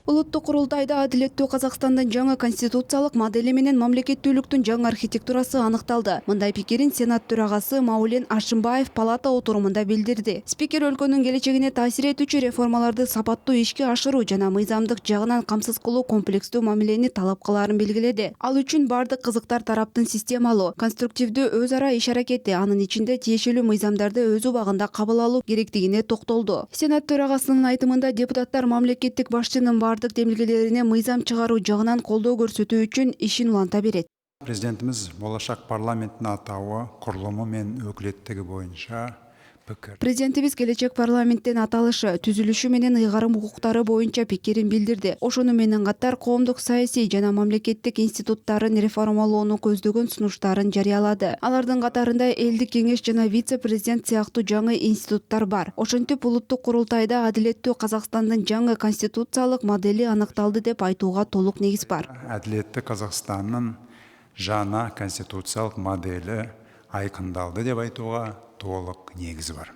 Улуттук курултайда адилеттүү Казакстандын жаңы конституциялык модели менен мамлекеттүүлүктүн жаңы архитектурасы аныкталды. Мындай пикирин Сенат төрагасы Маулен Ашимбаев палата отурумунда билдирди. Спикер өлкөнүн келечегине таасир этүүчү реформаларды сапаттуу ишке ашыруу жана мыйзамдык жагынан камсыз кылуу комплекстүү мамилени талап кылаарын белгиледи. Ал үчүн бардык кызыктар тараптын системалуу, конструктивдүү өз ара иш аракети, анын ичинде тиешелүү мыйзамдарды өз убагында кабыл алуу керектигине токтолду. Сенат төрагасынын айтымында депутаттар мамлекеттик башчынын бардык демилгелерине мыйзам чыгаруу жагынан колдоо көрсөтүү үчүн ишин уланта берет. Президентimiz болашак парламенттин атауы, курулуму менен өкүлеттиги боюнча пикир. Президентибиз келечек парламенттин аталышы, түзүлүшү менен ыйгарым укуктары боюнча пикирин билдирди. Ошону менен катар коомдук саясий жана мамлекеттик институттарын реформалоону көздөгөн сунуштарын жарыялады. Алардын катарында элдик кеңеш жана вице-президент сыяктуу жаңы институттар бар. Ошентип улуттук курултайда адилеттүү Казакстандын жаңы конституциялык модели аныкталды деп айтууга толук негиз бар. Адилеттүү Казакстандын жаңа конституциялык модели айкындалды деп айтууга толук негиз бар.